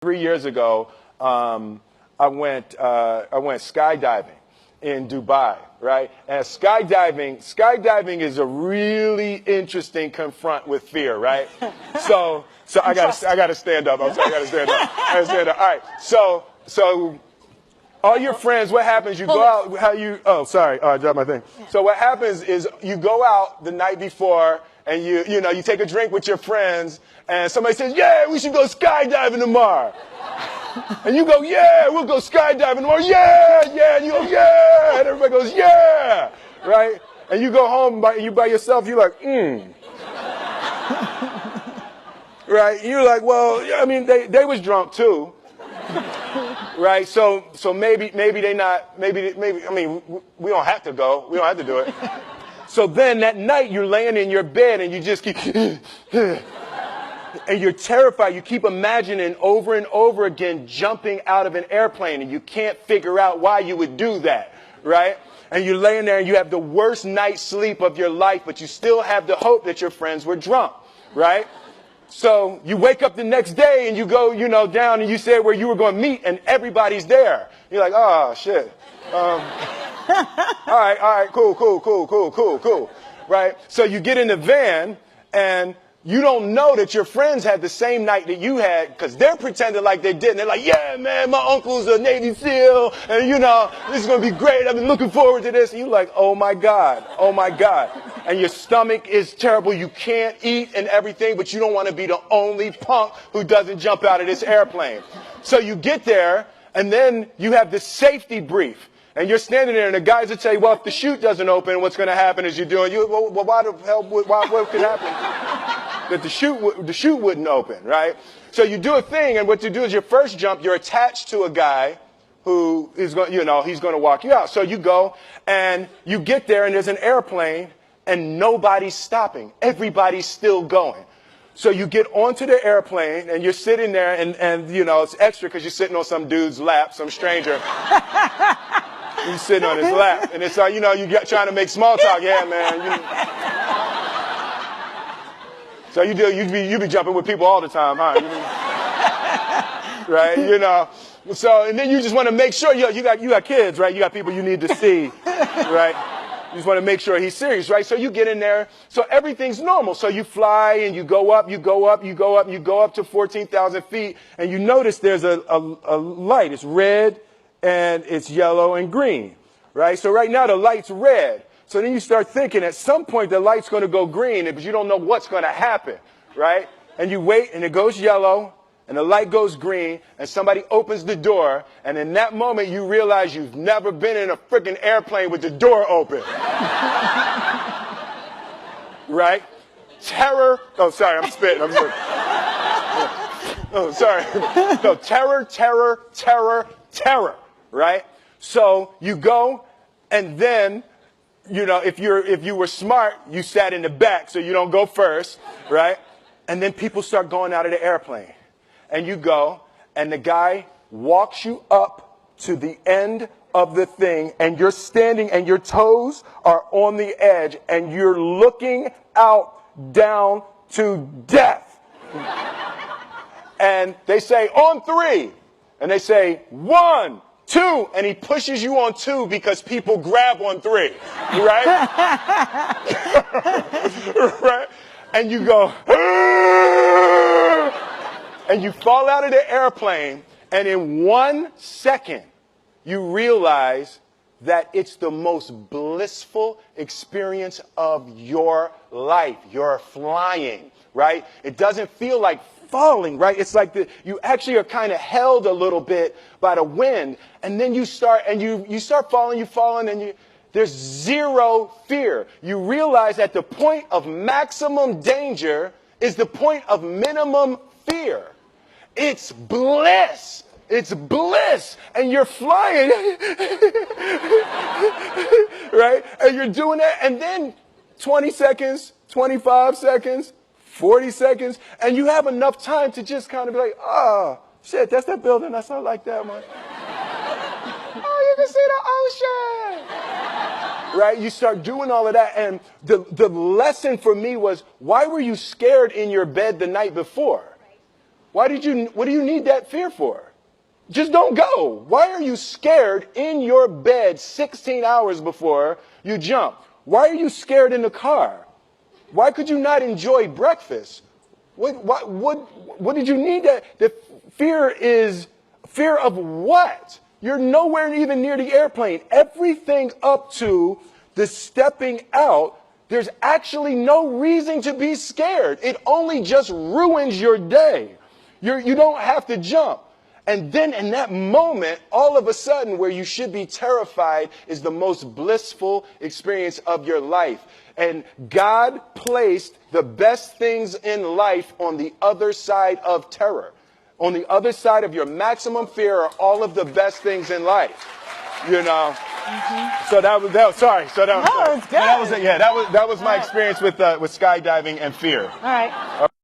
3 years ago, I went skydiving in Dubai, right? And skydiving is a really interesting confront with fear, right? So I gotta stand up. I'm sorry, I gotta stand up. All right. So all your friends, what happens? You go out. Oh, sorry. I dropped my thing. So what happens is you go out the night before and you take a drink with your friends, and somebody says, "Yeah, we should go skydiving tomorrow." And you go, "Yeah, we'll go skydiving tomorrow." "Yeah, yeah." And you go, "Yeah." And everybody goes, "Yeah." Right? And you go home you by yourself. You're like, Right? You're like, well, I mean, they was drunk too. Right? So maybe they not, maybe, I mean, we don't have to go. We don't have to do it. So then that night you're laying in your bed and you just keep, and you're terrified. You keep imagining over and over again jumping out of an airplane, and you can't figure out why you would do that, right? And you're laying there and you have the worst night's sleep of your life, but you still have the hope that your friends were drunk, right? So you wake up the next day and you go, down and you say where you were going to meet and everybody's there. You're like, oh, shit. All right, cool. Right? So you get in the van and you don't know that your friends had the same night that you had because they're pretending like they didn't. They're like, "Yeah, man, my uncle's a Navy SEAL and, this is going to be great. I've been looking forward to this." And you're like, oh, my God. And your stomach is terrible. You can't eat and everything, but you don't want to be the only punk who doesn't jump out of this airplane. So you get there and then you have this safety brief. And you're standing there, and the guys will tell you, well, if the chute doesn't open, what's going to happen is well, why the hell, what could happen? That the chute wouldn't open, right? So you do a thing, and what you do is your first jump, you're attached to a guy who is going, he's going to walk you out. So you go, and you get there, and there's an airplane, and nobody's stopping. Everybody's still going. So you get onto the airplane, and you're sitting there, and it's extra because you're sitting on some dude's lap, some stranger. You're sitting on his lap, and it's like, you're trying to make small talk. Yeah, man. So you be jumping with people all the time, huh? Right? So, and then you just want to make sure, you got kids, right? You got people you need to see, right? You just want to make sure he's serious, right? So you get in there. So everything's normal. So you fly and you go up to 14,000 feet, and you notice there's a light. It's red. And it's yellow and green, right? So right now the light's red. So then you start thinking at some point the light's going to go green, but you don't know what's going to happen, right? And you wait and it goes yellow and the light goes green and somebody opens the door. And in that moment you realize you've never been in a freaking airplane with the door open. Right? Terror. Oh, sorry, I'm spitting. Oh, sorry. No, terror. Right? So you go, and then, if you were smart, you sat in the back so you don't go first, right? And then people start going out of the airplane. And you go, and the guy walks you up to the end of the thing, and you're standing, and your toes are on the edge, and you're looking out down to death. And they say, "On 3." And they say, 1, 2, and he pushes you on 2 because people grab on 3, right? Right? And you go, and you fall out of the airplane, and in 1 second, you realize that it's the most blissful experience of your life. You're flying, right? It doesn't feel like falling, right? It's like you actually are kind of held a little bit by the wind, and then you start falling, and there's zero fear. You realize that the point of maximum danger is the point of minimum fear. It's bliss. It's bliss, and you're flying, right? And you're doing that, and then 20 seconds, 25 seconds, 40 seconds, and you have enough time to just kind of be like, oh, shit, that's that building. I saw like that one. Oh, you can see the ocean. Right? You start doing all of that, and the lesson for me was, why were you scared in your bed the night before? What do you need that fear for? Just don't go. Why are you scared in your bed 16 hours before you jump? Why are you scared in the car? Why could you not enjoy breakfast? What did you need that? The fear is fear of what? You're nowhere even near the airplane. Everything up to the stepping out, there's actually no reason to be scared. It only just ruins your day. You don't have to jump. And then in that moment, all of a sudden, where you should be terrified is the most blissful experience of your life. And God placed the best things in life on the other side of terror. On the other side of your maximum fear are all of the best things in life. You know? Mm-hmm. So that was sorry. So that was, no, it's good. That was my experience with skydiving and fear. All right.